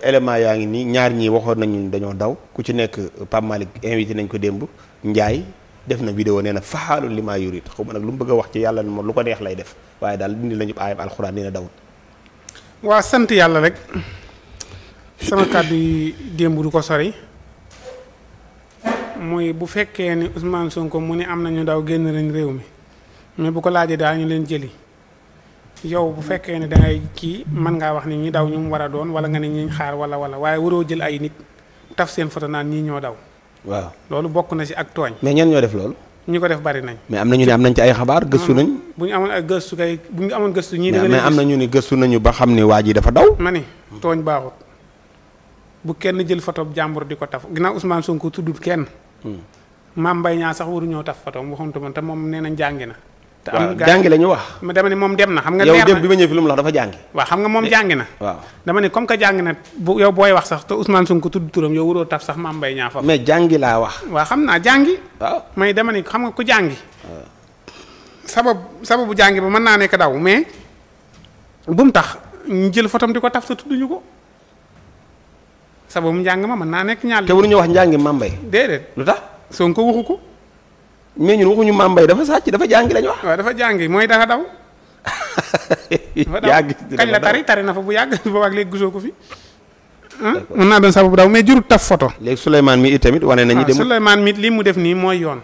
élément yaa ngi nii ñaar ñii waxoon nañu dañoo daw ku ci nekk Pape Malick invité nañ ko démb Ndiaye def na vidéo nee na faxaalu li maa yurit xaw ma nag lu mu bëgg a wax ci yàlla moom lu ko neex lay def waaye daal dindi lañu aayam alxuraan nee na dawut. waa sant yàlla rek sama kàddu yi démb du ko sori mooy bu fekkee ni Ousmane Sonko mu ne am nañu daw génn nañ réew mi mais bu ko laajee daal ñu leen jëli yow bu fekkee ne da ngay kii mën ngaa wax ni ñi daw ñu mu war a doon wala nga ne ñi xaar wala waaye waroo jël ay nit taf seen photo naan ñii ñoo daw. waaw loolu bokk na ci ak tooñ. mais ñan ñoo def loolu. ñu ko def bari nañ. mais am na ñu ne am nañ ci ay xabaar gëstu nañ. bu ñu amoon ay gëstu kay bu ñu amoon gëstu ñii. mais am na ñu ni gëstu nañu ba xam ne waa ji dafa daw. ma ni tooñ baaxut bu kenn jël photo jàmbur di ko taf ginnaaw Ousmane Sonko tuddut kenn. Mame Mbaye Niang sax waruñoo taf photo mu waxantu man te moom nee nañ jàngi na. te am jàngi la ñu wax. ma dama ne moom dem na. xam nga yow leer na dem bi ma ñëw fi lu mu wax dafa jàngi. waaw xam nga moom jàngi na. waaw dama ne comme que jàngi na bu yow booy wax sax te Ousmane Sonko tudd turam yow waroo taf sax Mame Mbaye Niang fa. mais jàngi laa wax. waaw xam naa jàngi. waaw may dama ne xam nga ku jàngi. sababu jàngi ba mën naa nekk daw mais bu mu tax ñu jël fotom di ko taf te tudduñu ko sababu njàng ma mën naa nekk ñaar. te waruñu wax njàngi Mame Mbaye. déedéet lu tax Sonko waxu ko. mais ñun waxuñu Mame Mbaye dafa sàcc dafa jàngi lañu wax. waaw dafa jàngi mooy dafa daw. dafa daw kañ la tari na fa bu yàgg boobaag léegi gisoo ko fi. mën naa doon sababu daw mais jurut taf photo. léegi Souleymane mi it tamit wane nañu. dem Souleymane mi li mu def nii mooy yoon.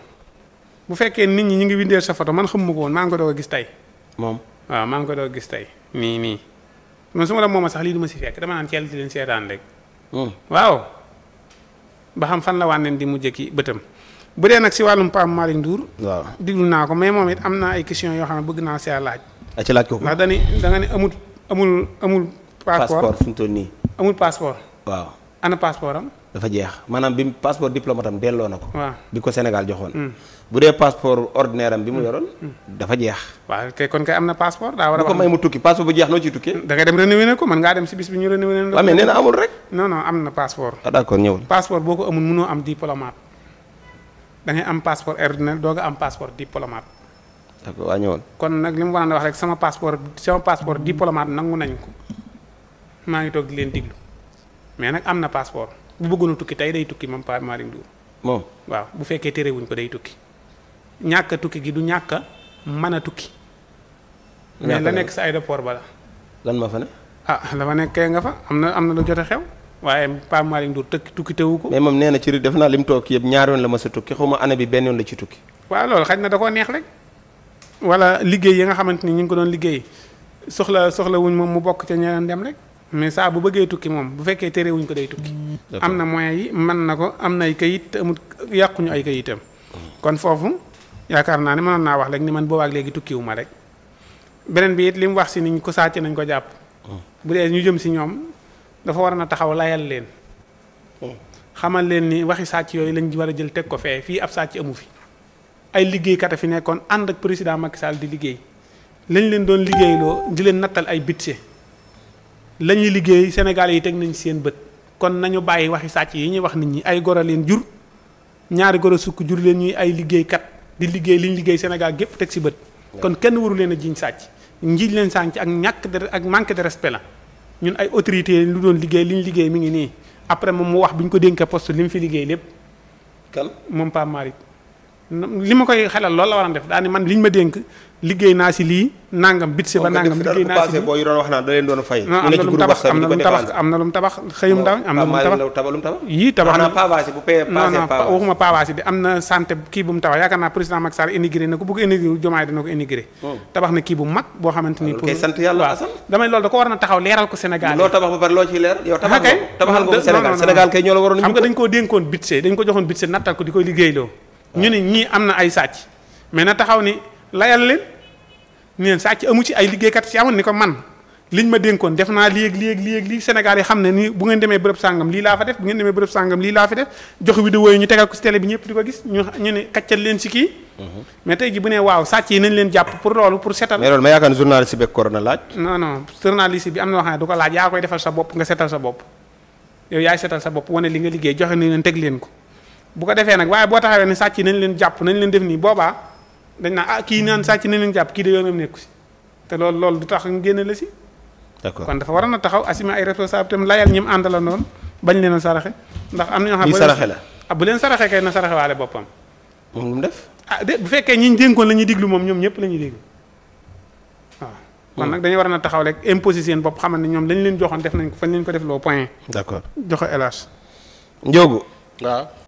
bu fekkee nit ñi ñu ngi windeel sa photo man xamuma ko woon maa ngi ko doog a gis tey. moom waaw maa ngi ko doog a gis tey nii man su ma la mooma sax lii du ma si fekk dama naan ceel di leen seetaan rek. waaw ba xam fan la wànneen di mujjee ki bëtam bu dee nag si wàllum Pape Malick Ndour. waaw diglu naa ko mais moom it am na ay questions yoo xam ne bëgg naa see laaj. a ci laaj ko ndax da nga ne amul. passeport fi mu toll nii. amul passeport. waaw ana passeport am. dafa jeex maanaam bi passeport diplomate am delloo na ko. waaw bi ko Sénégal joxoon. bu dee passeport ordinaire am bi mu yoroon. dafa jeex. waaw kay kon kay am na passeport daa war a. bu ko may mu tukki passeport bu jeex noo ciy tukkee. da ngay dem renouveler ko mën ngaa dem si bis bi ñu renouveler. waaw mais nee na amul rek. non am na passeport. ah d'accord ñëwul. passeport boo ko amul mënoo am diplomate da ngay am passeport ordinaire doo nga am passeport diplomate. d'accord waa ñëwul. kon nag li mu war a wax rek sama passeport diplomate nangu nañ ko maa ngi toog di leen diglu mais nag am na passeport bu bëggoon a tukki tey day tukki moom Pape Malick Ndour. moom waaw bu fekkee terewuñ ko day tukki ñàkk a tukki gi du ñàkk a mën a tukki. mais la nekk sa aéroport ba la. lan ma fa ne. la fa nekkee nga fa am na lu jot a xew. waaye Pape Malick Ndour tukki tewu ko. mais moom nee na ci def naa lim toog yëpp ñaari yoon la ma sa tukki xaw ma année bi benn yoon la ci tukki. waaw loolu xaj na da koo neex rek. wala liggéey yi nga xamante ni ñu ngi ko doon liggéey soxla wuñ moom mu bokk ca ñeneen dem rek. mais saa bu bëggee tukki moom bu fekkee terewuñ ko day tukki. am na moyens yi mën na ko am na ay kayit te amul yàquñu ay kayitam. kon foofu yaakaar naa ne mënoon naa wax rek ni man boobaak léegi tukkiwu ma rek. beneen bi it li mu wax si niñ ko sàcc nañ ko jàpp. bu dee ñu jëm si ñoom dafa war na taxaw layal leen. xamal leen ni waxi sàcc yooyu lañ war a jël teg ko fee fii ab sàcc amu fi. ay liggéeykat a fi nekkoon ànd ak président Macky Sall di liggéey lañ leen doon liggéeyloo di leen nattal ay budget la ñuy liggéey Sénégal yi teg nañ seen bët kon nañu bàyyi waxi sàcc yi ñuy wax nit ñi ay goro leen jur ñaari goro sukk jur leen ñuy ay liggéeykat di liggéey li ñu liggéey Sénégal gépp teg si bët. kon kenn waru leen a jiñ sàcc njiñ leen sànc ak ak manque de respect la ñun ay autorités lu doon liggéey li ñu liggéey mi ngi nii après moom mu wax bi ñu ko dénkee poste li mu fi liggéey lépp. kan moom Pape Malick li ma koy xelal loolu la war a def daal ni man liñ ma dénk liggéey naa si lii nangam bit si ba nangam liggéey naa si lii boo doon wax naa da leen doon fay. am na lu mu tabax am na lu mu tabax xëyum ndaw am na lu mu tabax yii tabax na pavage bu payé passé pavage waxuma pavage bi am na santé kii bu mu tabax yaakaar naa président Macky Sall inauguré na ko bëgg inauguré Diomaye dina ko inauguré tabax na kii bu mag boo xamante ni pour sant yàlla asal damay loolu da ko war na taxaw leeral ko Sénégal loo tabax ba pare loo ciy leer yow tabaxal ko Sénégal kay ñoo la waroon xam nga dañ koo dénkoon budget dañ ko joxoon budget nattal ko di koy liggéeyloo ñu ne ñii am na ay sàcc mais na taxaw ni layal leen neen sàcc amu ci ay liggéeykat ci amoon ni ko man liñ ma dénkoon def naa lii Sénégal yi xam ne ni bu ngeen demee bërëb sàngam lii laa fa def bu ngeen demee bërëb sàngam lii laa fa def jox vidéo yi ñu tegal ko ci télé bi ñëpp di ko gis ñu ne kaccal leen ci kii mais tey ji bu ne waaw sàcc yi nañ leen jàpp pour loolu pour setal mais loolu ma yaakaar ne journaliste bi korona laaj non journaliste bi am na loo xam ne du ko laaj yaa koy defal sa bopp nga setal sa bopp yow yaay setal sa bopp wane li nga liggéey joxe nañ leen teg leen ko bu ko defee nag waaye boo taxawee ne sàcc nañ leen jàpp nañ leen def nii boobaa dañ naa kii naan sàcc nañ leen jàpp kii de yoonam nekku si te loolu du tax nga génne la si d'accord kon dafa war a taxaw assumer ay responsabilités tam layal ñi mu àndala noonu bañ leen a saraxe ndax am na ñoo xam lii saraxe la bu leen saraxee kay na saraxe waale boppam. moom lu mu def. bu fekkee ñi ñu dénkoon la ñuy diglu moom ñoom ñëpp la ñuy déglu waaw. kon nag dañu war a taxaw rek imposer seen bopp xamal ne ñoom lañ leen joxoon def nañ ko fañ leen ko def loo point. d'accord joxe hélas. Ndiogou. waaw.